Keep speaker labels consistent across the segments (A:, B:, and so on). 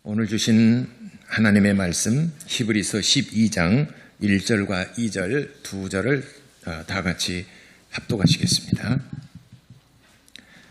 A: 오늘 주신 하나님의 말씀 히브리서 12장 1절과 2절 두 절을 다 같이 합독하시겠습니다.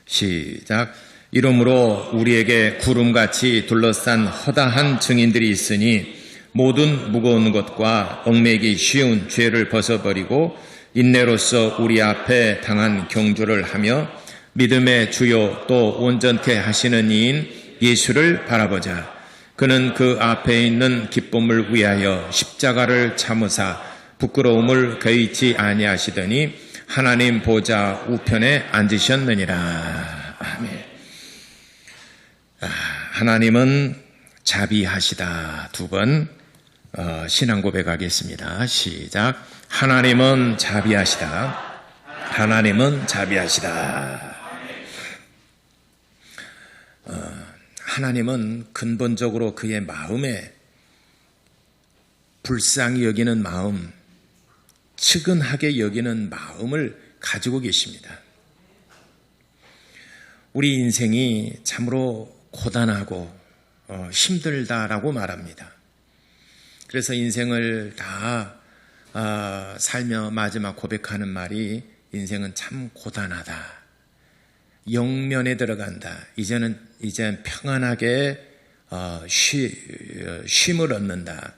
A: 시작. 이러므로 우리에게 구름같이 둘러싼 허다한 증인들이 있으니 모든 무거운 것과 얽매기 쉬운 죄를 벗어버리고 인내로서 우리 앞에 당한 경주를 하며 믿음의 주요 또 온전케 하시는 이인 예수를 바라보자. 그는 그 앞에 있는 기쁨을 위하여 십자가를 참으사 부끄러움을 개의치 아니하시더니 하나님 보좌 우편에 앉으셨느니라. 아멘. 하나님은 자비하시다. 두 번 신앙 고백하겠습니다. 시작. 하나님은 자비하시다. 하나님은 자비하시다. 하나님은 근본적으로 그의 마음에 불쌍히 여기는 마음, 측은하게 여기는 마음을 가지고 계십니다. 우리 인생이 참으로 고단하고 힘들다라고 말합니다. 그래서 인생을 다 살며 마지막 고백하는 말이 인생은 참 고단하다. 영면에 들어간다. 이제는 평안하게 쉼을 얻는다.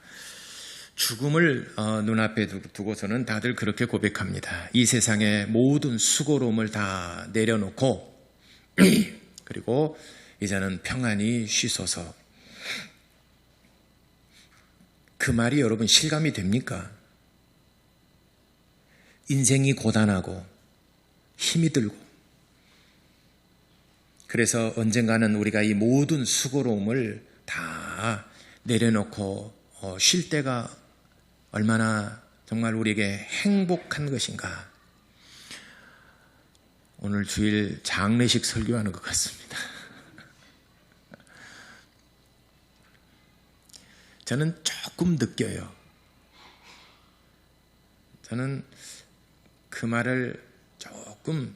A: 죽음을 눈앞에 두고서는 다들 그렇게 고백합니다. 이 세상의 모든 수고로움을 다 내려놓고 그리고 이제는 평안히 쉬소서. 그 말이 여러분 실감이 됩니까? 인생이 고단하고 힘이 들고 그래서 언젠가는 우리가 이 모든 수고로움을 다 내려놓고 쉴 때가 얼마나 정말 우리에게 행복한 것인가. 오늘 주일 장례식 설교하는 것 같습니다. 저는 조금 느껴요. 저는 그 말을 조금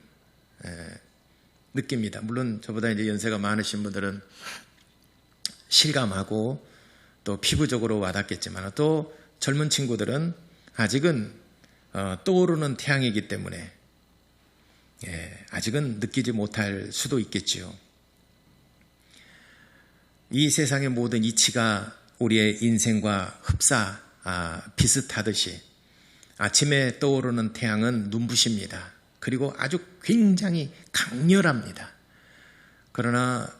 A: 느낍니다. 물론 저보다 이제 연세가 많으신 분들은 실감하고 또 피부적으로 와닿겠지만 또 젊은 친구들은 아직은 떠오르는 태양이기 때문에 아직은 느끼지 못할 수도 있겠지요. 이 세상의 모든 이치가 우리의 인생과 흡사 비슷하듯이 아침에 떠오르는 태양은 눈부십니다. 그리고 아주 굉장히 강렬합니다. 그러나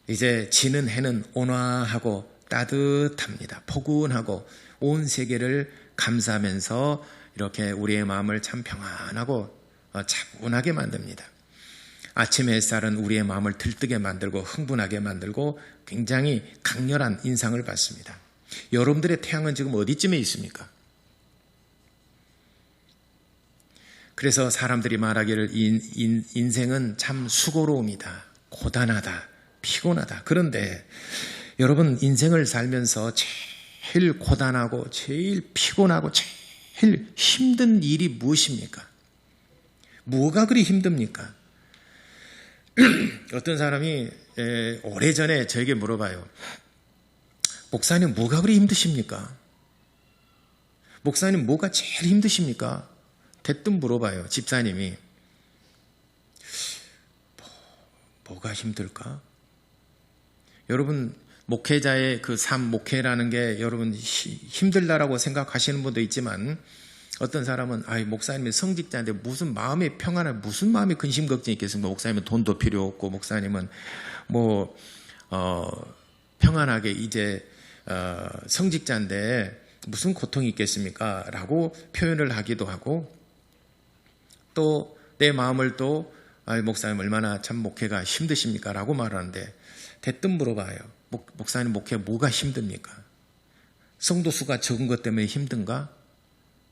A: 이제 지는 해는 온화하고 따뜻합니다. 포근하고 온 세계를 감싸면서 이렇게 우리의 마음을 참 평안하고 차분하게 만듭니다. 아침 햇살은 우리의 마음을 들뜨게 만들고 흥분하게 만들고 굉장히 강렬한 인상을 받습니다. 여러분들의 태양은 지금 어디쯤에 있습니까? 그래서 사람들이 말하기를 인생은 참 수고로움이다, 고단하다, 피곤하다. 그런데 여러분 인생을 살면서 제일 고단하고 제일 피곤하고 제일 힘든 일이 무엇입니까? 뭐가 그리 힘듭니까? 어떤 사람이 오래전에 저에게 물어봐요. 목사님 뭐가 그리 힘드십니까? 목사님 뭐가 제일 힘드십니까? 대뜸 물어봐요. 집사님이. 뭐가 힘들까? 여러분 목회자의 그 삶, 목회라는 게 여러분 힘들다라고 생각하시는 분도 있지만 어떤 사람은 목사님이 성직자인데 무슨 마음의 평안을 무슨 마음의 근심 걱정이 있겠습니까? 목사님은 돈도 필요 없고 목사님은 평안하게 이제 성직자인데 무슨 고통이 있겠습니까? 라고 표현을 하기도 하고 또 내 마음을 또 목사님 얼마나 참 목회가 힘드십니까? 라고 말하는데 대뜸 물어봐요. 목사님 목회 뭐가 힘듭니까? 성도 수가 적은 것 때문에 힘든가?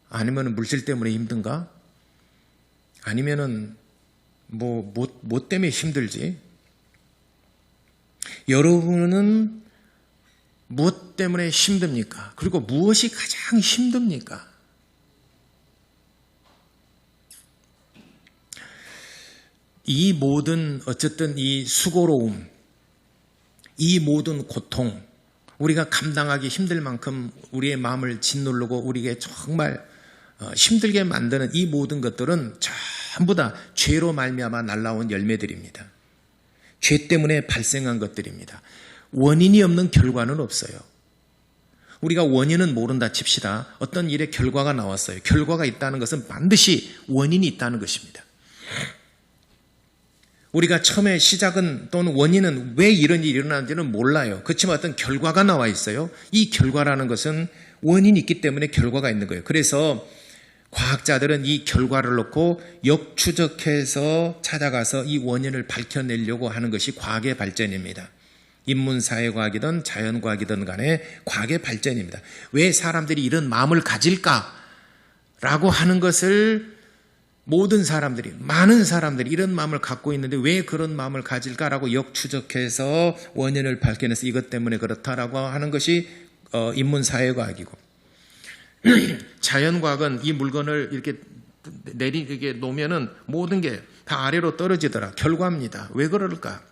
A: 아니면 물질 때문에 힘든가? 아니면은 뭐 때문에 힘들지? 여러분은 무엇 때문에 힘듭니까? 그리고 무엇이 가장 힘듭니까? 이 모든 어쨌든 이 수고로움, 이 모든 고통, 우리가 감당하기 힘들 만큼 우리의 마음을 짓누르고 우리에게 정말 힘들게 만드는 이 모든 것들은 전부 다 죄로 말미암아 날라온 열매들입니다. 죄 때문에 발생한 것들입니다. 원인이 없는 결과는 없어요. 우리가 원인은 모른다 칩시다. 어떤 일의 결과가 나왔어요. 결과가 있다는 것은 반드시 원인이 있다는 것입니다. 우리가 처음에 시작은 또는 원인은 왜 이런 일이 일어나는지는 몰라요. 그렇지만 어떤 결과가 나와 있어요. 이 결과라는 것은 원인이 있기 때문에 결과가 있는 거예요. 그래서 과학자들은 이 결과를 놓고 역추적해서 찾아가서 이 원인을 밝혀내려고 하는 것이 과학의 발전입니다. 인문사회과학이든 자연과학이든 간에 과학의 발전입니다. 왜 사람들이 이런 마음을 가질까라고 하는 것을 모든 사람들이, 많은 사람들이 이런 마음을 갖고 있는데 왜 그런 마음을 가질까라고 역추적해서 원인을 밝혀내서 이것 때문에 그렇다라고 하는 것이 인문사회과학이고, 자연과학은 이 물건을 이렇게 이렇게 놓으면은 모든 게 다 아래로 떨어지더라. 결과입니다. 왜 그럴까?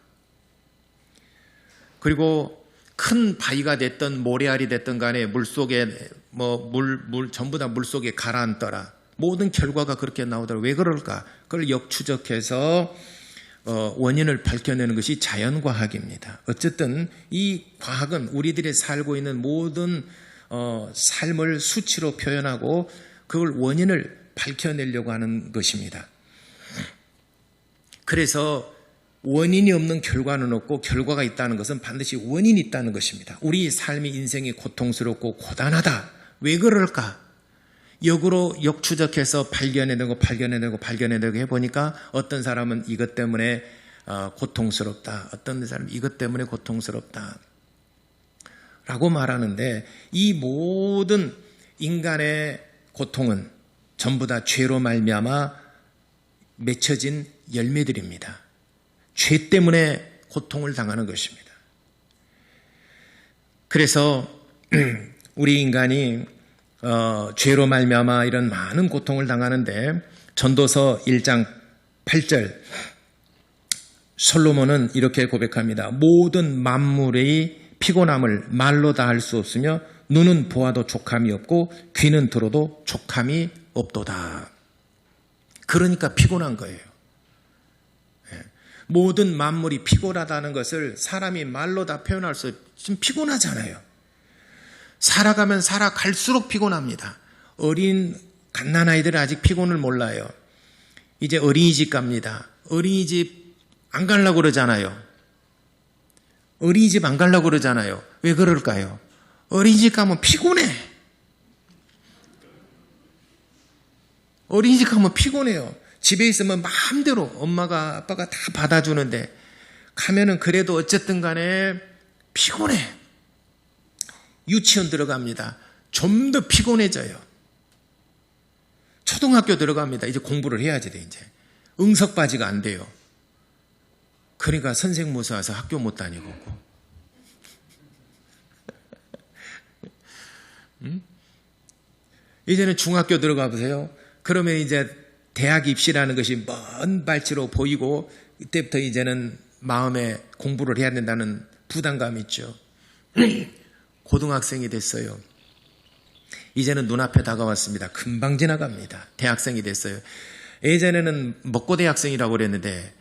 A: 그리고 큰 바위가 됐든 모래알이 됐든 간에 물속에 전부 다 물속에 가라앉더라. 모든 결과가 그렇게 나오더라. 왜 그럴까? 그걸 역추적해서 원인을 밝혀내는 것이 자연과학입니다. 어쨌든 이 과학은 우리들이 살고 있는 모든 삶을 수치로 표현하고 그걸 원인을 밝혀내려고 하는 것입니다. 그래서 원인이 없는 결과는 없고 결과가 있다는 것은 반드시 원인이 있다는 것입니다. 우리 삶이 인생이 고통스럽고 고단하다. 왜 그럴까? 역으로 역추적해서 발견해내고 해보니까 어떤 사람은 이것 때문에 고통스럽다. 어떤 사람은 이것 때문에 고통스럽다. 라고 말하는데 이 모든 인간의 고통은 전부 다 죄로 말미암아 맺혀진 열매들입니다. 죄 때문에 고통을 당하는 것입니다. 그래서 우리 인간이 죄로 말미암아 이런 많은 고통을 당하는데 전도서 1장 8절 솔로몬은 이렇게 고백합니다. 모든 만물의 피곤함을 말로 다 할 수 없으며 눈은 보아도 족함이 없고 귀는 들어도 족함이 없도다. 그러니까 피곤한 거예요. 모든 만물이 피곤하다는 것을 사람이 말로 다 표현할 수 없어요. 지금 피곤하잖아요. 살아가면 살아갈수록 피곤합니다. 어린 갓난아이들은 아직 피곤을 몰라요. 이제 어린이집 갑니다. 어린이집 안 가려고 그러잖아요. 어린이집 안 가려고 그러잖아요. 왜 그럴까요? 어린이집 가면 피곤해. 어린이집 가면 피곤해요. 집에 있으면 마음대로 엄마가 아빠가 다 받아주는데 가면은 그래도 어쨌든 간에 피곤해. 유치원 들어갑니다. 좀 더 피곤해져요. 초등학교 들어갑니다. 이제 공부를 해야지 돼 이제. 응석바지가 안 돼요. 그러니까 선생 무서워서 학교 못 다니고. 이제는 중학교 들어가 보세요. 그러면 이제 대학 입시라는 것이 먼 발치로 보이고 이때부터 이제는 마음에 공부를 해야 된다는 부담감이 있죠. 고등학생이 됐어요. 이제는 눈앞에 다가왔습니다. 금방 지나갑니다. 대학생이 됐어요. 예전에는 먹고 대학생이라고 그랬는데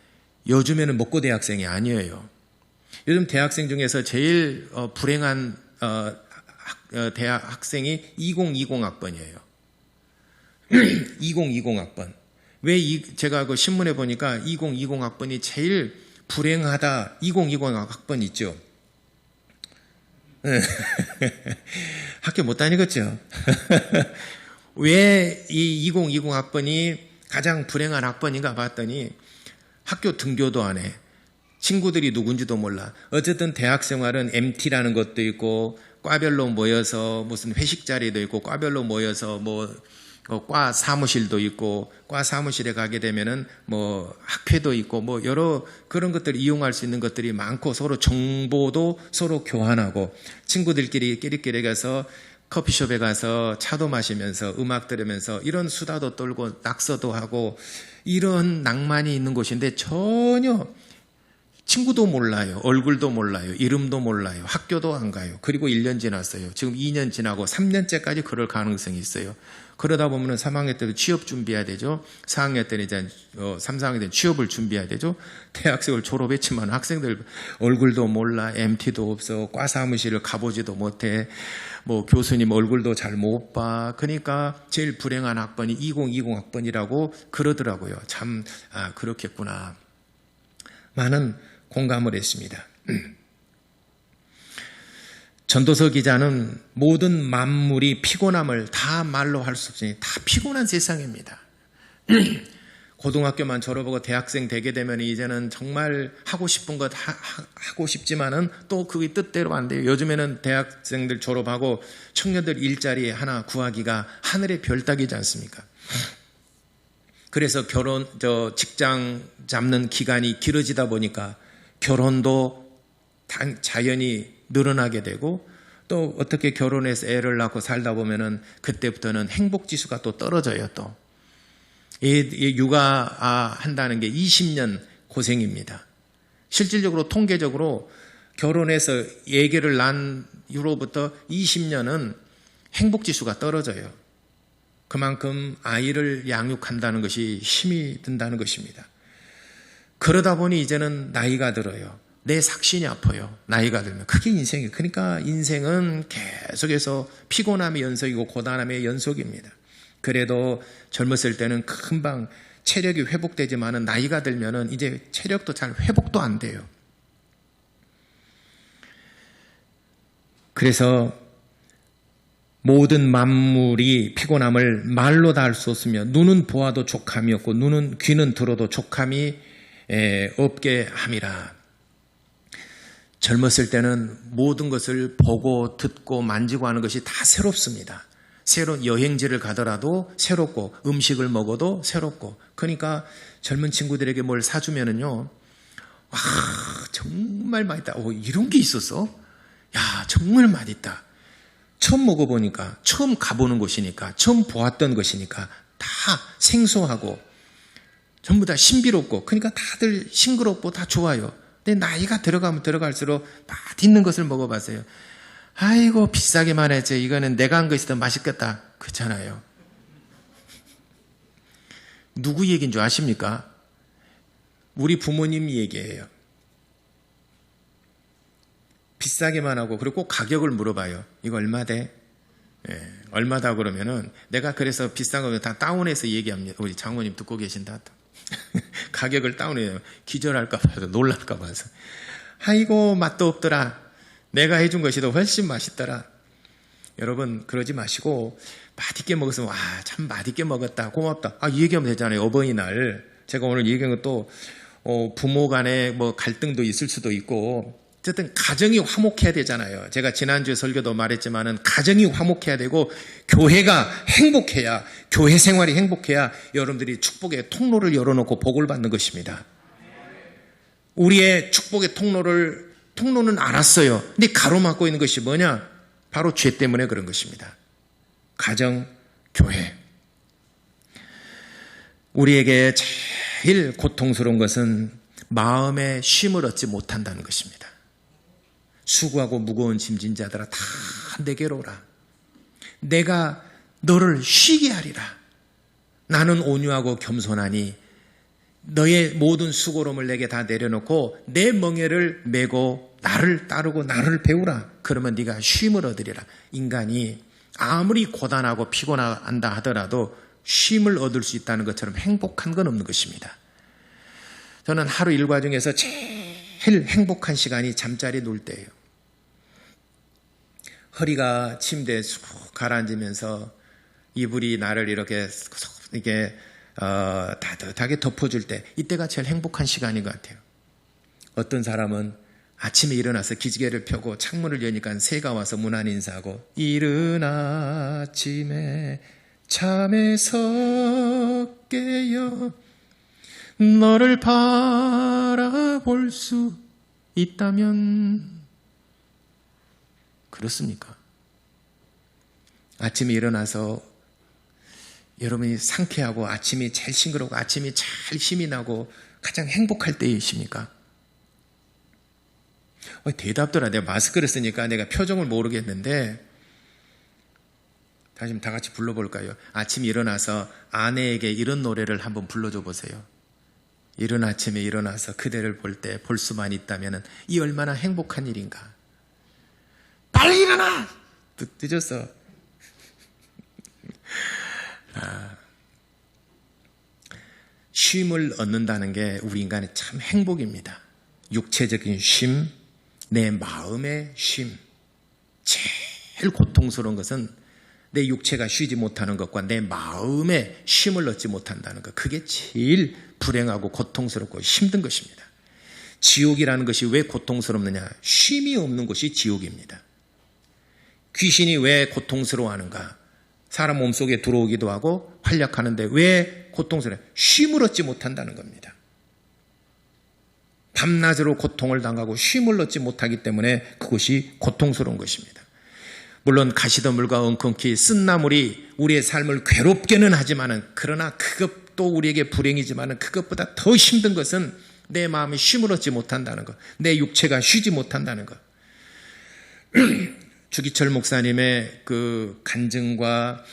A: 요즘에는 먹고 대학생이 아니에요. 요즘 대학생 중에서 제일 불행한 대학 학생이 2020학번이에요. 2020학번. 왜 제가 그 신문에 보니까 2020학번이 제일 불행하다. 2020학번 있죠. 학교 못 다니겠죠. 왜 이 2020학번이 가장 불행한 학번인가 봤더니 학교 등교도 안 해. 친구들이 누군지도 몰라. 어쨌든 대학 생활은 MT라는 것도 있고 과별로 모여서 무슨 회식 자리도 있고 과별로 모여서 과 사무실도 있고 과 사무실에 가게 되면은 학회도 있고 여러 그런 것들을 이용할 수 있는 것들이 많고 서로 정보도 서로 교환하고 친구들끼리 끼리끼리 가서 커피숍에 가서 차도 마시면서 음악 들으면서 이런 수다도 떨고 낙서도 하고 이런 낭만이 있는 곳인데 전혀 친구도 몰라요. 얼굴도 몰라요. 이름도 몰라요. 학교도 안 가요. 그리고 1년 지났어요. 지금 2년 지나고 3년째까지 그럴 가능성이 있어요. 그러다 보면은 3학년 때도 취업 준비해야 되죠. 4학년 때는 이제 3, 4학년 때는 취업을 준비해야 되죠. 대학생을 졸업했지만 학생들 얼굴도 몰라. MT도 없어. 과 사무실을 가보지도 못해. 뭐 교수님 얼굴도 잘 못 봐. 그러니까 제일 불행한 학번이 2020 학번이라고 그러더라고요. 참 그렇겠구나. 많은 공감을 했습니다. 전도서 기자는 모든 만물이 피곤함을 다 말로 할 수 없으니 다 피곤한 세상입니다. 고등학교만 졸업하고 대학생 되게 되면 이제는 정말 하고 싶은 것 하고 싶지만은 또 그게 뜻대로 안 돼요. 요즘에는 대학생들 졸업하고 청년들 일자리 하나 구하기가 하늘의 별 따기지 않습니까? 그래서 직장 잡는 기간이 길어지다 보니까 결혼도 자연히 늘어나게 되고 또 어떻게 결혼해서 애를 낳고 살다 보면은 그때부터는 행복 지수가 또 떨어져요. 또 육아 한다는 게 20년 고생입니다. 실질적으로 통계적으로 결혼해서 아기를 낳은 이후로부터 20년은 행복 지수가 떨어져요. 그만큼 아이를 양육한다는 것이 힘이 든다는 것입니다. 그러다 보니 이제는 나이가 들어요. 내 삭신이 아파요. 나이가 들면. 그게 인생이에요. 그러니까 인생은 계속해서 피곤함의 연속이고 고단함의 연속입니다. 그래도 젊었을 때는 금방 체력이 회복되지만은 나이가 들면은 이제 체력도 잘 회복도 안 돼요. 그래서 모든 만물이 피곤함을 말로 다 할 수 없으며 눈은 보아도 족함이 없고 귀는 들어도 족함이 없게 함이라. 젊었을 때는 모든 것을 보고 듣고 만지고 하는 것이 다 새롭습니다. 새로운 여행지를 가더라도 새롭고 음식을 먹어도 새롭고 그러니까 젊은 친구들에게 뭘 사주면은요. 와 정말 맛있다. 이런 게 있었어? 야 정말 맛있다. 처음 먹어보니까 처음 가보는 곳이니까 처음 보았던 것이니까 다 생소하고 전부 다 신비롭고 그러니까 다들 싱그럽고 다 좋아요. 근데 나이가 들어가면 들어갈수록 맛있는 것을 먹어봤어요. 아이고 비싸게만 했지 이거는 내가 한 것이 더 맛있겠다. 그렇잖아요. 누구 얘기인 줄 아십니까? 우리 부모님 얘기예요. 비싸게만 하고 그리고 꼭 가격을 물어봐요. 이거 얼마 돼? 얼마다 그러면은 내가 그래서 비싼 거 다 다운해서 얘기합니다. 우리 장모님 듣고 계신다. 가격을 다운해요. 기절할까 봐서 놀랄까 봐서. 아이고 맛도 없더라. 내가 해준 것이 더 훨씬 맛있더라. 여러분 그러지 마시고 맛있게 먹었으면 참 맛있게 먹었다. 고맙다. 이 얘기하면 되잖아요. 어버이날. 제가 오늘 얘기한 것도 부모 간에 뭐 갈등도 있을 수도 있고 어쨌든 가정이 화목해야 되잖아요. 제가 지난주에 설교도 말했지만은 가정이 화목해야 되고 교회가 행복해야 교회 생활이 행복해야 여러분들이 축복의 통로를 열어놓고 복을 받는 것입니다. 우리의 축복의 통로는 알았어요. 근데 가로막고 있는 것이 뭐냐? 바로 죄 때문에 그런 것입니다. 가정, 교회. 우리에게 제일 고통스러운 것은 마음의 쉼을 얻지 못한다는 것입니다. 수고하고 무거운 짐진 자들아 다 내게로 오라. 내가 너를 쉬게 하리라. 나는 온유하고 겸손하니 너의 모든 수고로움을 내게 다 내려놓고 내 멍에를 메고 나를 따르고 나를 배우라. 그러면 네가 쉼을 얻으리라. 인간이 아무리 고단하고 피곤한다 하더라도 쉼을 얻을 수 있다는 것처럼 행복한 건 없는 것입니다. 저는 하루 일과 중에서 제일 행복한 시간이 잠자리 누울 때예요. 허리가 침대에 쑥 가라앉으면서 이불이 나를 이렇게 따뜻하게 덮어줄 때 이때가 제일 행복한 시간인 것 같아요. 어떤 사람은 아침에 일어나서 기지개를 펴고 창문을 여니까 새가 와서 문 안에 인사하고 이른 아침에 잠에서 깨어 너를 바라볼 수 있다면 그렇습니까? 아침에 일어나서 여러분이 상쾌하고 아침이 제일 싱그럽고 아침이 제일 힘이 나고 가장 행복할 때이십니까? 대답더라. 내가 마스크를 쓰니까 내가 표정을 모르겠는데 다시 다 같이 불러볼까요? 아침에 일어나서 아내에게 이런 노래를 한번 불러줘 보세요. 이른 아침에 일어나서 그대를 볼 때 볼 수만 있다면 이 얼마나 행복한 일인가. 빨리 일어나! 늦었어. 쉼을 얻는다는 게 우리 인간의 참 행복입니다. 육체적인 쉼, 내 마음의 쉼. 제일 고통스러운 것은 내 육체가 쉬지 못하는 것과 내 마음의 쉼을 얻지 못한다는 것. 그게 제일 불행하고 고통스럽고 힘든 것입니다. 지옥이라는 것이 왜 고통스럽느냐? 쉼이 없는 것이 지옥입니다. 귀신이 왜 고통스러워하는가? 사람 몸속에 들어오기도 하고 활약하는데 왜 고통스러워요? 쉼을 얻지 못한다는 겁니다. 밤낮으로 고통을 당하고 쉼을 얻지 못하기 때문에 그것이 고통스러운 것입니다. 물론 가시덤불과 엉겅퀴 쓴 나물이 우리의 삶을 괴롭게는 하지만은, 그러나 그것도 우리에게 불행이지만은 그것보다 더 힘든 것은 내 마음이 쉼을 얻지 못한다는 것, 내 육체가 쉬지 못한다는 것. 주기철 목사님의 그 간증과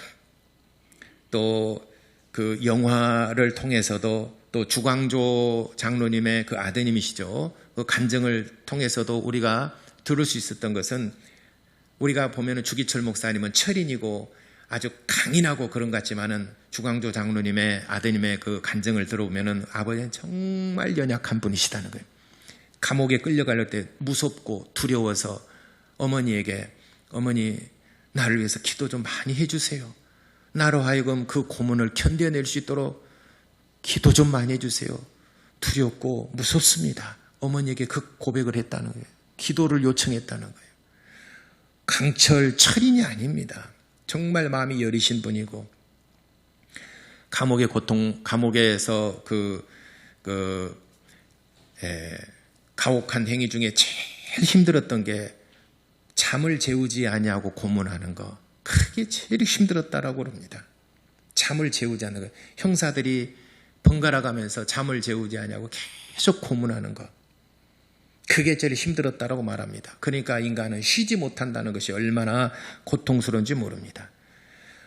A: 또 그 영화를 통해서도, 또 주광조 장로님의 그 아드님이시죠, 그 간증을 통해서도 우리가 들을 수 있었던 것은, 우리가 보면은 주기철 목사님은 철인이고 아주 강인하고 그런 것 같지만은 주광조 장로님의 아드님의 그 간증을 들어보면은 아버지는 정말 연약한 분이시다는 거예요. 감옥에 끌려갈 때 무섭고 두려워서 어머니에게, 어머니 나를 위해서 기도 좀 많이 해주세요. 나로 하여금 그 고문을 견뎌낼 수 있도록 기도 좀 많이 해주세요. 두렵고 무섭습니다. 어머니에게 그 고백을 했다는 거예요. 기도를 요청했다는 거예요. 강철 철인이 아닙니다. 정말 마음이 여리신 분이고, 감옥의 고통, 감옥에서 가혹한 행위 중에 제일 힘들었던 게 잠을 재우지 아니하고 고문하는 거. 그게 제일 힘들었다라고 그럽니다. 잠을 재우지 않는 거. 형사들이 번갈아 가면서 잠을 재우지 아니하고 계속 고문하는 거. 그게 제일 힘들었다라고 말합니다. 그러니까 인간은 쉬지 못한다는 것이 얼마나 고통스러운지 모릅니다.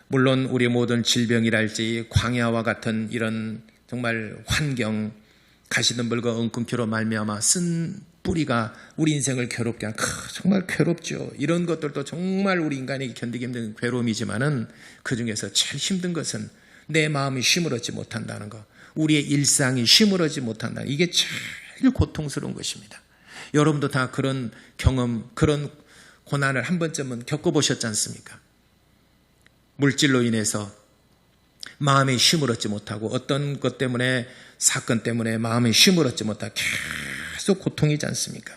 A: 물론 우리 모든 질병이랄지 광야와 같은 이런 정말 환경, 가시덤불과 엉겅퀴로 말미암아 쓴 뿌리가 우리 인생을 괴롭게 하는, 정말 괴롭죠. 이런 것들도 정말 우리 인간이 견디기 힘든 괴로움이지만은 그 중에서 제일 힘든 것은 내 마음이 쉼을 얻지 못한다는 것, 우리의 일상이 쉼을 얻지 못한다는, 이게 제일 고통스러운 것입니다. 여러분도 다 그런 경험, 그런 고난을 한 번쯤은 겪어보셨지 않습니까? 물질로 인해서 마음의 쉼을 얻지 못하고, 어떤 것 때문에, 사건 때문에 마음의 쉼을 얻지 못하고 계속 고통이지 않습니까?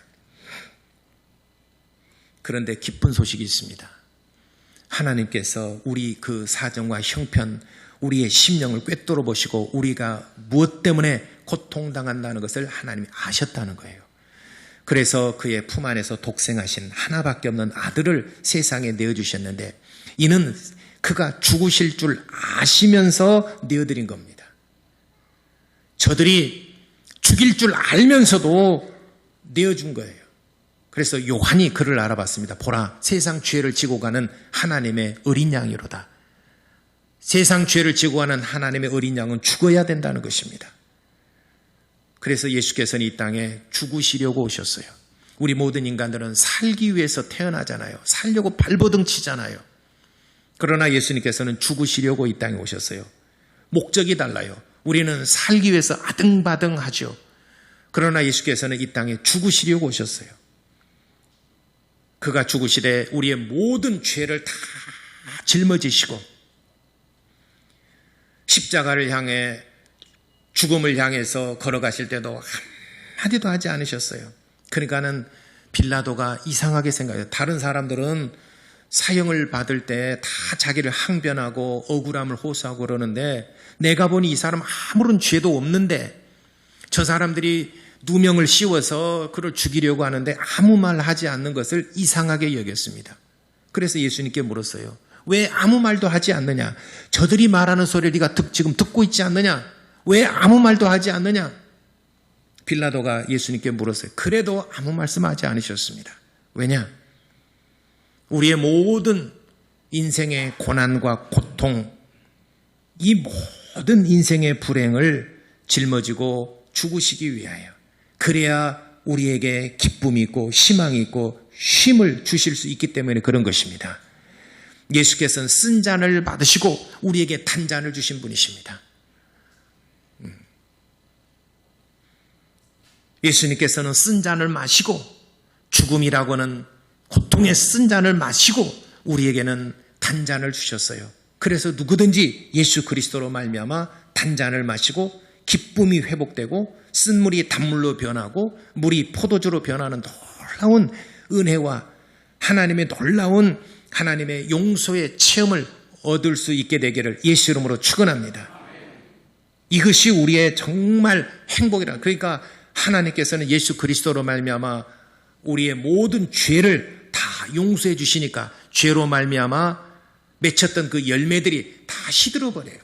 A: 그런데 기쁜 소식이 있습니다. 하나님께서 우리 그 사정과 형편, 우리의 심령을 꿰뚫어 보시고 우리가 무엇 때문에 고통당한다는 것을 하나님이 아셨다는 거예요. 그래서 그의 품 안에서 독생하신 하나밖에 없는 아들을 세상에 내어주셨는데, 이는 그가 죽으실 줄 아시면서 내어드린 겁니다. 저들이 죽일 줄 알면서도 내어준 거예요. 그래서 요한이 그를 알아봤습니다. 보라, 세상 죄를 지고 가는 하나님의 어린 양이로다. 세상 죄를 지고 가는 하나님의 어린 양은 죽어야 된다는 것입니다. 그래서 예수께서는 이 땅에 죽으시려고 오셨어요. 우리 모든 인간들은 살기 위해서 태어나잖아요. 살려고 발버둥 치잖아요. 그러나 예수님께서는 죽으시려고 이 땅에 오셨어요. 목적이 달라요. 우리는 살기 위해서 아등바등하죠. 그러나 예수께서는 이 땅에 죽으시려고 오셨어요. 그가 죽으시되 우리의 모든 죄를 다 짊어지시고 십자가를 향해, 죽음을 향해서 걸어가실 때도 한마디도 하지 않으셨어요. 그러니까는 빌라도가 이상하게 생각해요. 다른 사람들은 사형을 받을 때 다 자기를 항변하고 억울함을 호소하고 그러는데, 내가 보니 이 사람 아무런 죄도 없는데 저 사람들이 누명을 씌워서 그를 죽이려고 하는데 아무 말 하지 않는 것을 이상하게 여겼습니다. 그래서 예수님께 물었어요. 왜 아무 말도 하지 않느냐? 저들이 말하는 소리를 네가 지금 듣고 있지 않느냐? 왜 아무 말도 하지 않느냐? 빌라도가 예수님께 물었어요. 그래도 아무 말씀하지 않으셨습니다. 왜냐? 우리의 모든 인생의 고난과 고통, 이 모든 인생의 불행을 짊어지고 죽으시기 위하여, 그래야 우리에게 기쁨이 있고 희망이 있고 쉼을 주실 수 있기 때문에 그런 것입니다. 예수께서는 쓴 잔을 받으시고 우리에게 단 잔을 주신 분이십니다. 예수님께서는 쓴 잔을 마시고, 죽음이라고 하는 고통의 쓴 잔을 마시고 우리에게는 단 잔을 주셨어요. 그래서 누구든지 예수 그리스도로 말미암아 단 잔을 마시고 기쁨이 회복되고 쓴물이 단물로 변하고 물이 포도주로 변하는 놀라운 은혜와 하나님의 놀라운 하나님의 용서의 체험을 얻을 수 있게 되기를 예수 이름으로 축원합니다. 이것이 우리의 정말 행복이라. 그러니까 하나님께서는 예수 그리스도로 말미암아 우리의 모든 죄를 다 용서해 주시니까 죄로 말미암아 맺혔던 그 열매들이 다 시들어버려요.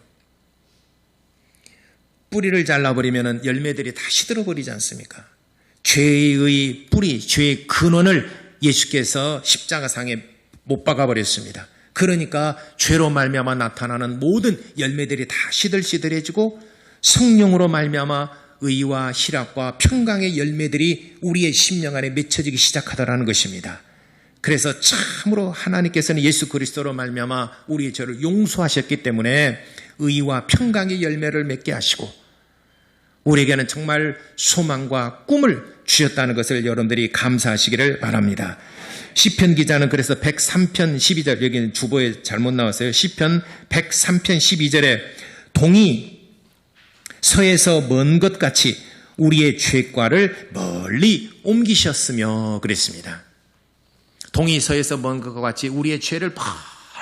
A: 뿌리를 잘라버리면 열매들이 다 시들어버리지 않습니까? 죄의 뿌리, 죄의 근원을 예수께서 십자가상에 못 박아버렸습니다. 그러니까 죄로 말미암아 나타나는 모든 열매들이 다 시들시들해지고 성령으로 말미암아 의와 희락과 평강의 열매들이 우리의 심령 안에 맺혀지기 시작하더라는 것입니다. 그래서 참으로 하나님께서는 예수 그리스도로 말미암아 우리의 죄를 용서하셨기 때문에 의와 평강의 열매를 맺게 하시고 우리에게는 정말 소망과 꿈을 주셨다는 것을 여러분들이 감사하시기를 바랍니다. 시편 기자는 그래서 103편 12절, 여기는 주보에 잘못 나왔어요. 시편 103편 12절에 동이 서에서 먼 것 같이 우리의 죄과를 멀리 옮기셨으며 그랬습니다. 동이 서에서 먼 것과 같이 우리의 죄를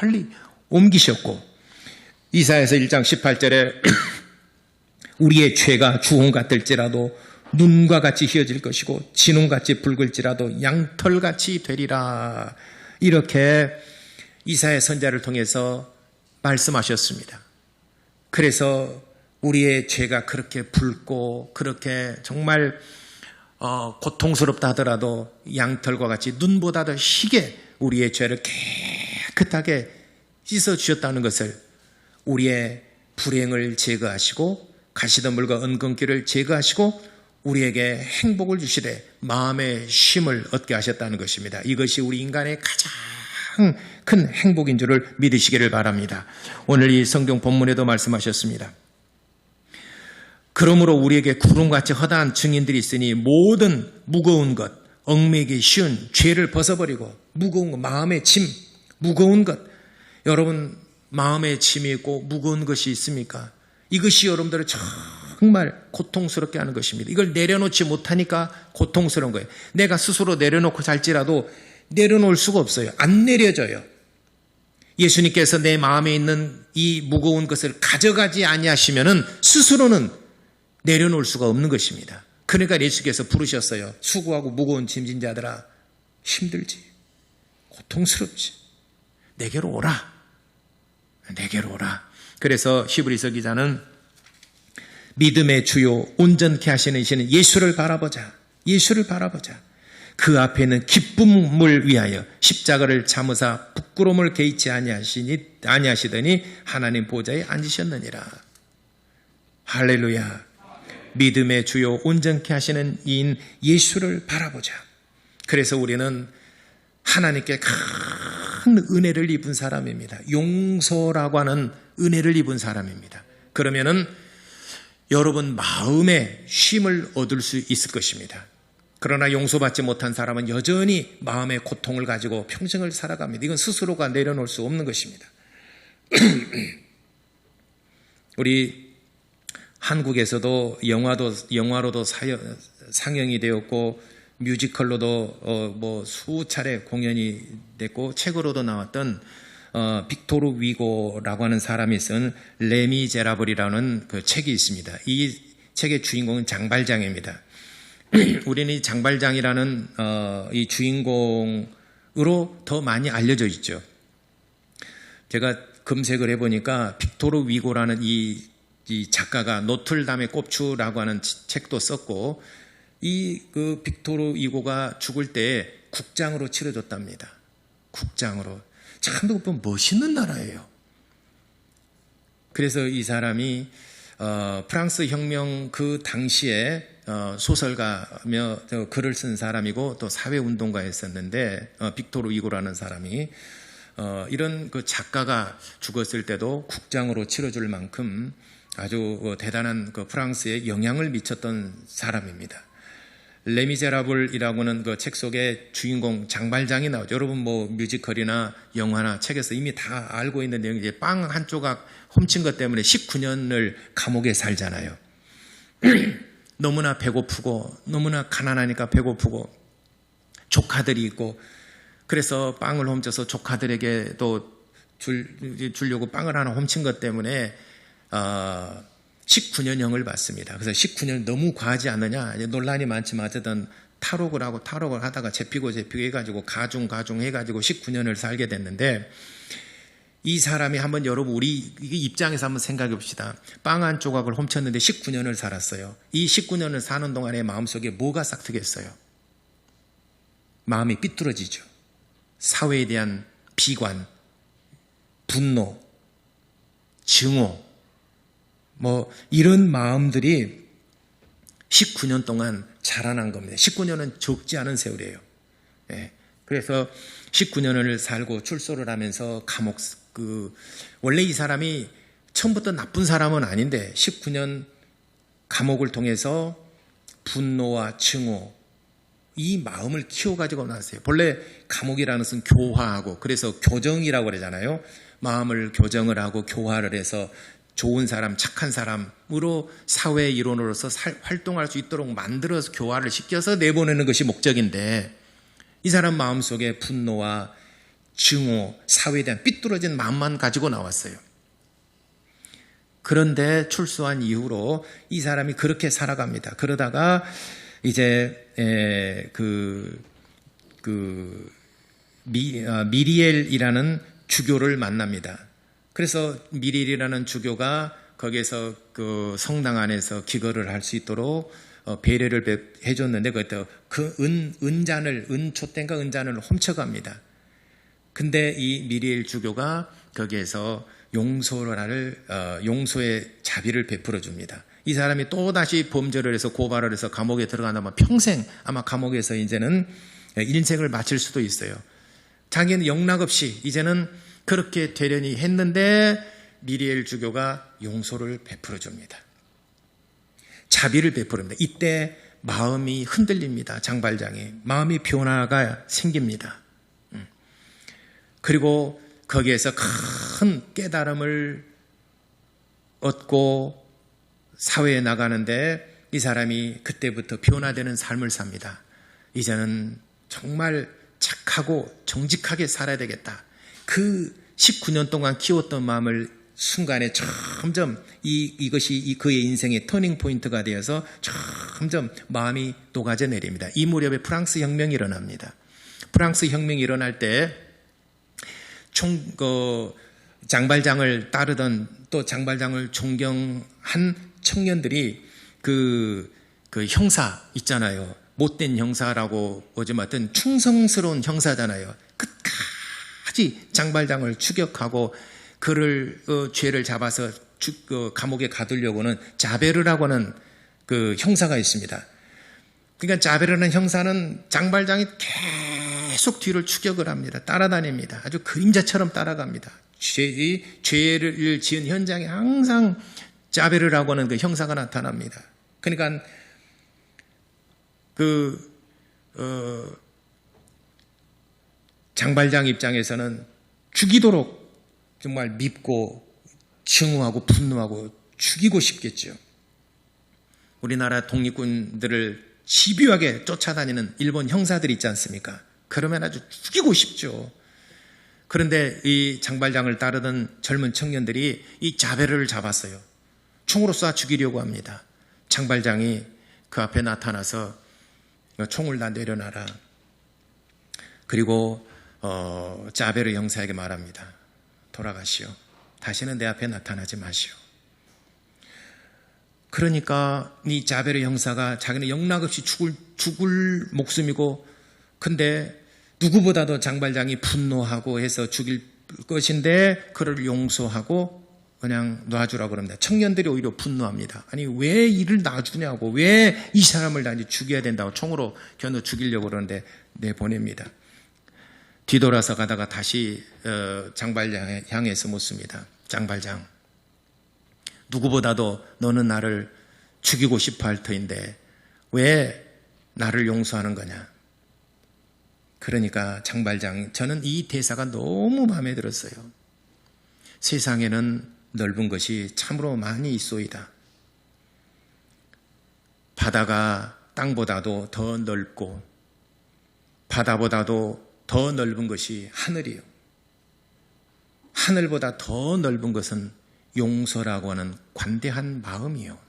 A: 멀리 옮기셨고, 이사야서 1장 18절에 우리의 죄가 주홍 같을지라도 눈과 같이 휘어질 것이고 진홍같이 붉을지라도 양털같이 되리라, 이렇게 이사야 선지자를 통해서 말씀하셨습니다. 그래서 우리의 죄가 그렇게 붉고 그렇게 정말 고통스럽다 하더라도 양털과 같이 눈보다 더 희게 우리의 죄를 깨끗하게 씻어주셨다는 것을, 우리의 불행을 제거하시고 가시덤불과 은근기를 제거하시고 우리에게 행복을 주시되 마음의 쉼을 얻게 하셨다는 것입니다. 이것이 우리 인간의 가장 큰 행복인 줄을 믿으시기를 바랍니다. 오늘 이 성경 본문에도 말씀하셨습니다. 그러므로 우리에게 구름같이 허다한 증인들이 있으니 모든 무거운 것, 얽매기 쉬운 죄를 벗어버리고, 무거운 것, 마음의 짐, 무거운 것, 여러분 마음의 짐이 있고 무거운 것이 있습니까? 이것이 여러분들을 정말 고통스럽게 하는 것입니다. 이걸 내려놓지 못하니까 고통스러운 거예요. 내가 스스로 내려놓고 살지라도 내려놓을 수가 없어요. 안 내려져요. 예수님께서 내 마음에 있는 이 무거운 것을 가져가지 아니하시면은 스스로는 내려놓을 수가 없는 것입니다. 그러니까 예수께서 부르셨어요. 수고하고 무거운 짐진 자들아, 힘들지, 고통스럽지, 내게로 오라, 내게로 오라. 그래서 히브리서 기자는 믿음의 주요 온전케 하시는 이시는 예수를 바라보자, 예수를 바라보자. 그 앞에 있는 기쁨을 위하여 십자가를 참으사 부끄러움을 개의치 아니하시더니 하나님 보좌에 앉으셨느니라. 할렐루야. 믿음의 주요 온전케 하시는 이인 예수를 바라보자. 그래서 우리는 하나님께 큰 은혜를 입은 사람입니다. 용서라고 하는 은혜를 입은 사람입니다. 그러면은 여러분 마음에 쉼을 얻을 수 있을 것입니다. 그러나 용서받지 못한 사람은 여전히 마음의 고통을 가지고 평생을 살아갑니다. 이건 스스로가 내려놓을 수 없는 것입니다. 우리 한국에서도 영화로도 상영이 되었고 뮤지컬로도 수차례 공연이 됐고 책으로도 나왔던 빅토르 위고라고 하는 사람이 쓴 레미제라블이라는 그 책이 있습니다. 이 책의 주인공은 장발장입니다. 우리는 이 장발장이라는 이 주인공으로 더 많이 알려져 있죠. 제가 검색을 해보니까 빅토르 위고라는 이 작가가 노틀담의 꼽추라고 하는 책도 썼고 이 그 빅토르 이고가 죽을 때 국장으로 치러졌답니다. 국장으로. 참 멋있는 나라예요. 그래서 이 사람이 프랑스 혁명 그 당시에 소설가며 글을 쓴 사람이고 또 사회운동가였었는데 빅토르 이고라는 사람이 이런 그 작가가 죽었을 때도 국장으로 치러줄 만큼 아주 대단한 그 프랑스에 영향을 미쳤던 사람입니다. 레미제라블이라고는 그 책 속에 주인공 장발장이 나오죠. 여러분 뭐 뮤지컬이나 영화나 책에서 이미 다 알고 있는 내용이 빵 한 조각 훔친 것 때문에 19년을 감옥에 살잖아요. 너무나 배고프고 너무나 가난하니까 배고프고 조카들이 있고 그래서 빵을 훔쳐서 조카들에게 또 주려고 빵을 하나 훔친 것 때문에 19년형을 받습니다. 그래서 19년 너무 과하지 않느냐 논란이 많지만 어쨌든 탈옥을 하다가 잡히고 해가지고 가중 해가지고 19년을 살게 됐는데 이 사람이 한번 여러분 우리 입장에서 한번 생각해 봅시다. 빵 한 조각을 훔쳤는데 19년을 살았어요. 이 19년을 사는 동안에 마음속에 뭐가 싹트겠어요? 마음이 삐뚤어지죠. 사회에 대한 비관, 분노, 증오 뭐 이런 마음들이 19년 동안 자라난 겁니다. 19년은 적지 않은 세월이에요. 예. 그래서 19년을 살고 출소를 하면서 감옥 원래 이 사람이 처음부터 나쁜 사람은 아닌데 19년 감옥을 통해서 분노와 증오 이 마음을 키워가지고 나왔어요. 본래 감옥이라는 것은 교화하고 그래서 교정이라고 그러잖아요. 마음을 교정을 하고 교화를 해서 좋은 사람, 착한 사람으로 사회 일원으로서 활동할 수 있도록 만들어서 교화를 시켜서 내보내는 것이 목적인데 이 사람 마음속에 분노와 증오, 사회에 대한 삐뚤어진 마음만 가지고 나왔어요. 그런데 출소한 이후로 이 사람이 그렇게 살아갑니다. 그러다가 이제 미리엘이라는 주교를 만납니다. 그래서 미리엘이라는 주교가 거기에서 그 성당 안에서 기거를 할 수 있도록 배려를 해줬는데 그 은초대인가 은잔을 훔쳐갑니다. 근데 이 미리엘 주교가 거기에서 용서의 자비를 베풀어 줍니다. 이 사람이 또다시 범죄를 해서 고발을 해서 감옥에 들어간다면 평생 아마 감옥에서 이제는 인생을 마칠 수도 있어요. 자기는 영락 없이 이제는 그렇게 되려니 했는데 미리엘 주교가 용서를 베풀어 줍니다. 자비를 베풀습니다. 이때 마음이 흔들립니다. 장발장이 마음이 변화가 생깁니다. 그리고 거기에서 큰 깨달음을 얻고 사회에 나가는데 이 사람이 그때부터 변화되는 삶을 삽니다. 이제는 정말 착하고 정직하게 살아야 되겠다. 그 19년 동안 키웠던 마음을 순간에 점점 이것이 그의 인생의 터닝 포인트가 되어서 점점 마음이 녹아져 내립니다. 이 무렵에 프랑스 혁명이 일어납니다. 프랑스 혁명이 일어날 때 장발장을 따르던 또 장발장을 존경한 청년들이 그 형사 있잖아요. 못된 형사라고 오지 마던 충성스러운 형사잖아요. 끝까지 장발장을 추격하고 그를 죄를 잡아서 감옥에 가두려고는 자베르라고 하는 그 형사가 있습니다. 그러니까 자베르라는 형사는 장발장이 계속 뒤를 추격을 합니다. 따라다닙니다. 아주 그림자처럼 따라갑니다. 죄를 지은 현장에 항상 자베르라고 하는 그 형사가 나타납니다. 그러니까 장발장 입장에서는 죽이도록 정말 밉고 증오하고 분노하고 죽이고 싶겠죠. 우리나라 독립군들을 집요하게 쫓아다니는 일본 형사들이 있지 않습니까? 그러면 아주 죽이고 싶죠. 그런데 이 장발장을 따르던 젊은 청년들이 이 자베르를 잡았어요. 총으로 쏴 죽이려고 합니다. 장발장이 그 앞에 나타나서 총을 다 내려놔라. 그리고 자베르 형사에게 말합니다. 돌아가시오. 다시는 내 앞에 나타나지 마시오. 그러니까 이 자벨의 형사가 자기는 영락없이 죽을 목숨이고, 근데 누구보다도 장발장이 분노하고 해서 죽일 것인데 그를 용서하고 그냥 놔주라고 그럽니다. 청년들이 오히려 분노합니다. 아니 왜 이를 놔주냐고, 왜 이 사람을 단지 죽여야 된다고 총으로 겨누 죽이려고 그러는데 내보냅니다. 뒤돌아서 가다가 다시 장발장을 향해서 묻습니다. 장발장, 누구보다도 너는 나를 죽이고 싶어 할 터인데 왜 나를 용서하는 거냐. 그러니까 장발장, 저는 이 대사가 너무 마음에 들었어요. 세상에는 넓은 것이 참으로 많이 있소이다. 바다가 땅보다도 더 넓고 바다보다도 더 넓은 것이 하늘이요. 하늘보다 더 넓은 것은 용서라고 하는 관대한 마음이요.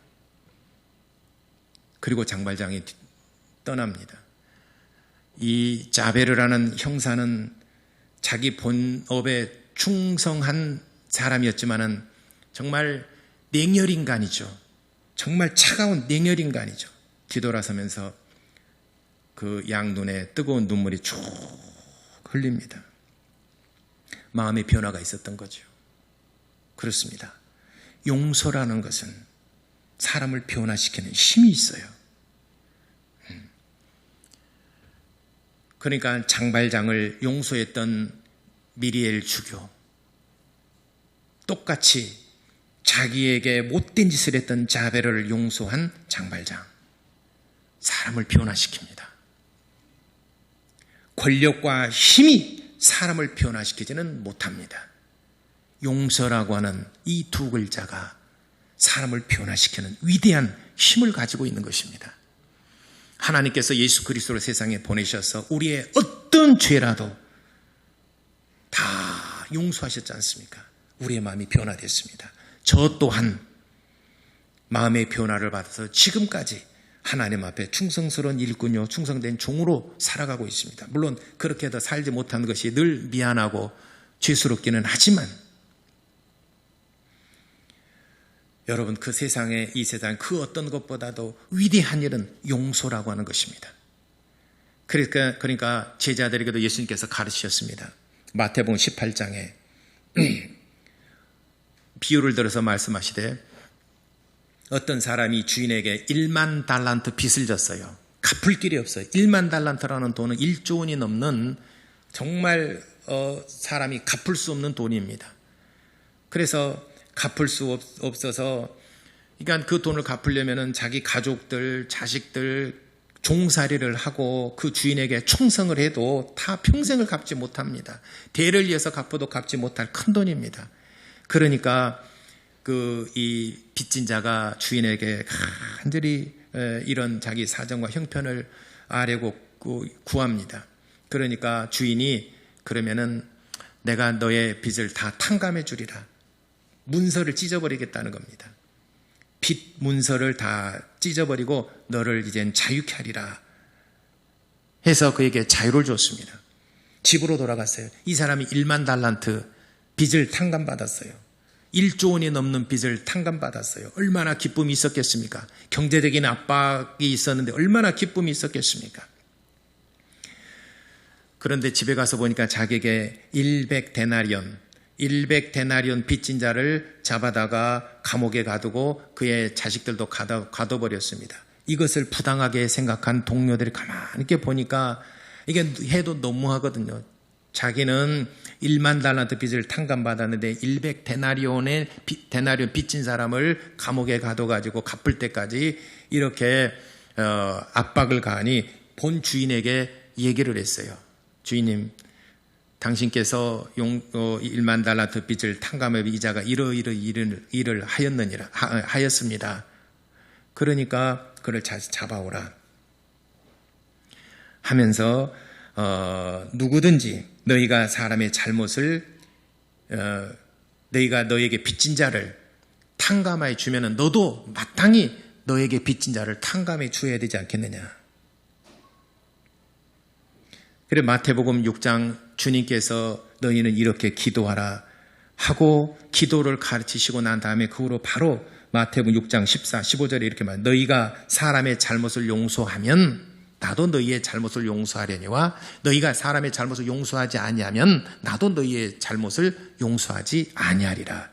A: 그리고 장발장이 떠납니다. 이 자베르라는 형사는 자기 본업에 충성한 사람이었지만은 정말 냉혈인간이죠. 정말 차가운 냉혈인간이죠. 뒤돌아서면서 그 양 눈에 뜨거운 눈물이 쭉 흘립니다. 마음의 변화가 있었던 거죠. 그렇습니다. 용서라는 것은 사람을 변화시키는 힘이 있어요. 그러니까 장발장을 용서했던 미리엘 주교, 똑같이 자기에게 못된 짓을 했던 자베르를 용서한 장발장, 사람을 변화시킵니다. 권력과 힘이 사람을 변화시키지는 못합니다. 용서라고 하는 이 두 글자가 사람을 변화시키는 위대한 힘을 가지고 있는 것입니다. 하나님께서 예수 그리스도를 세상에 보내셔서 우리의 어떤 죄라도 다 용서하셨지 않습니까? 우리의 마음이 변화됐습니다. 저 또한 마음의 변화를 받아서 지금까지 하나님 앞에 충성스러운 일꾼요, 충성된 종으로 살아가고 있습니다. 물론 그렇게 더 살지 못한 것이 늘 미안하고 죄스럽기는 하지만 여러분, 그 세상에, 이 세상 그 어떤 것보다도 위대한 일은 용서라고 하는 것입니다. 그러니까 제자들에게도 예수님께서 가르치셨습니다. 마태복음 18장에 비유를 들어서 말씀하시되, 어떤 사람이 주인에게 1만 달란트 빚을 졌어요. 갚을 길이 없어요. 1만 달란트라는 돈은 1조 원이 넘는 정말 사람이 갚을 수 없는 돈입니다. 그래서 갚을 수 없어서, 그러니까 그 돈을 갚으려면 자기 가족들, 자식들 종살이를 하고 그 주인에게 충성을 해도 다 평생을 갚지 못합니다. 대를 이어서 갚아도 갚지 못할 큰 돈입니다. 그러니까 이 빚진 자가 주인에게 간절히 이런 자기 사정과 형편을 아뢰고 구합니다. 그러니까 주인이 그러면은 내가 너의 빚을 다 탕감해 주리라. 문서를 찢어버리겠다는 겁니다. 빚 문서를 다 찢어버리고 너를 이젠 자유케 하리라 해서 그에게 자유를 줬습니다. 집으로 돌아갔어요. 이 사람이 1만 달란트 빚을 탕감받았어요. 1조 원이 넘는 빚을 탕감받았어요. 얼마나 기쁨이 있었겠습니까? 경제적인 압박이 있었는데 얼마나 기쁨이 있었겠습니까? 그런데 집에 가서 보니까 자기에게 100데나리온 빚진 자를 잡아다가 감옥에 가두고 그의 자식들도 가둬버렸습니다. 이것을 부당하게 생각한 동료들이 가만히 이렇게 보니까 이게 해도 너무하거든요. 자기는 1만 달란트 빚을 탕감받았는데 100데나리온 빚진 사람을 감옥에 가둬가지고 갚을 때까지 이렇게 압박을 가하니 본 주인에게 얘기를 했어요. 주인님, 당신께서 1만 달란트 빚을 탕감해 이자가 이러이러이러한 일을 하였습니다. 그러니까 그를 잡아오라 하면서 누구든지 너희가 사람의 잘못을 너희가 너에게 빚진 자를 탕감해 주면은 너도 마땅히 너에게 빚진 자를 탕감해 줘야 되지 않겠느냐. 그래 마태복음 6장 주님께서 너희는 이렇게 기도하라 하고 기도를 가르치시고 난 다음에 그 후로 바로 마태복음 6장 14, 15절에 이렇게 말합니다. 너희가 사람의 잘못을 용서하면 나도 너희의 잘못을 용서하려니와 너희가 사람의 잘못을 용서하지 아니하면 나도 너희의 잘못을 용서하지 아니하리라.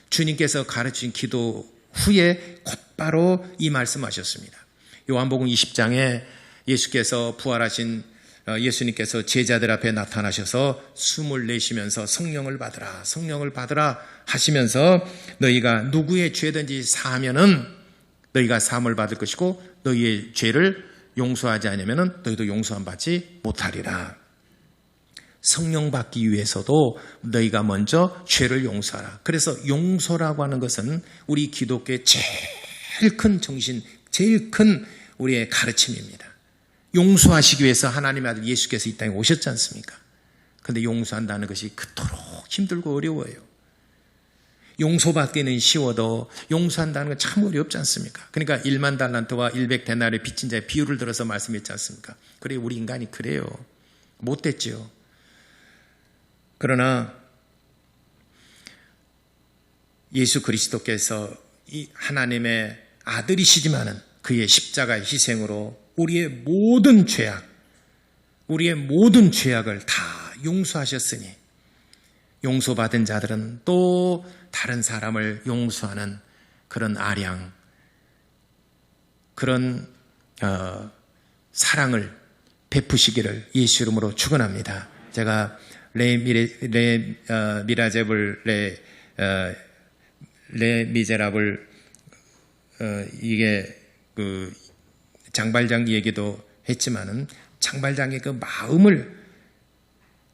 A: 주님께서 가르친 기도 후에 곧바로 이 말씀하셨습니다. 요한복음 20장에 예수께서 부활하신 예수님께서 제자들 앞에 나타나셔서 숨을 내쉬면서 성령을 받으라 하시면서 너희가 누구의 죄든지 사하면은 너희가 사함을 받을 것이고 너희의 죄를 용서하지 않으면은 너희도 용서함 받지 못하리라. 성령 받기 위해서도 너희가 먼저 죄를 용서하라. 그래서 용서라고 하는 것은 우리 기독교의 제일 큰 정신, 제일 큰 우리의 가르침입니다. 용서하시기 위해서 하나님의 아들 예수께서 이 땅에 오셨지 않습니까? 그런데 용서한다는 것이 그토록 힘들고 어려워요. 용서받기는 쉬워도 용서한다는 건 참 어렵지 않습니까? 그러니까 1만 달란트와 100데나리의 빚진 자의 비유를 들어서 말씀했지 않습니까? 그래 우리 인간이 그래요. 못됐죠. 그러나 예수 그리스도께서 이 하나님의 아들이시지만은 그의 십자가의 희생으로 우리의 모든 죄악을 다 용서하셨으니 용서받은 자들은 또 다른 사람을 용서하는 그런 아량, 그런 사랑을 베푸시기를 예수 이름으로 축원합니다. 제가 레 미제라블 이게 그 장발장 얘기도 했지만은 장발장의 그 마음을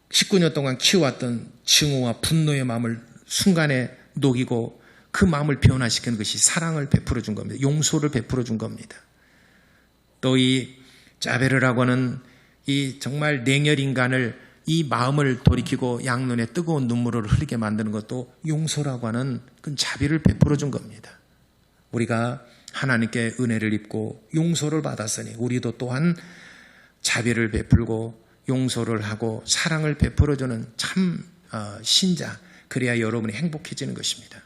A: 19년 동안 키워왔던 증오와 분노의 마음을 순간에 녹이고 그 마음을 변화시키는 것이 사랑을 베풀어 준 겁니다. 용서를 베풀어 준 겁니다. 또 이 자베르라고 하는 이 정말 냉혈 인간을 이 마음을 돌이키고 양눈에 뜨거운 눈물을 흘리게 만드는 것도 용서라고 하는 그 자비를 베풀어 준 겁니다. 우리가 하나님께 은혜를 입고 용서를 받았으니 우리도 또한 자비를 베풀고 용서를 하고 사랑을 베풀어주는 참 신자, 그래야 여러분이 행복해지는 것입니다.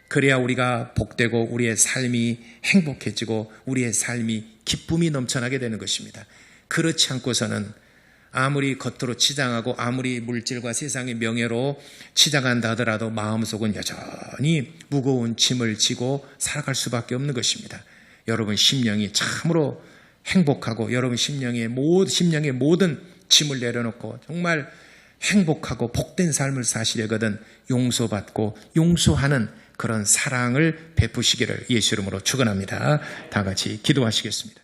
A: 그래야 우리가 복되고 우리의 삶이 행복해지고 우리의 삶이 기쁨이 넘쳐나게 되는 것입니다. 그렇지 않고서는 아무리 겉으로 치장하고 아무리 물질과 세상의 명예로 치장한다 하더라도 마음속은 여전히 무거운 짐을 지고 살아갈 수밖에 없는 것입니다. 여러분 심령이 참으로 행복하고 여러분 심령의 모든 짐을 내려놓고 정말 행복하고 복된 삶을 사시려거든 용서받고 용서하는 그런 사랑을 베푸시기를 예수 이름으로 축원합니다. 다 같이 기도하시겠습니다.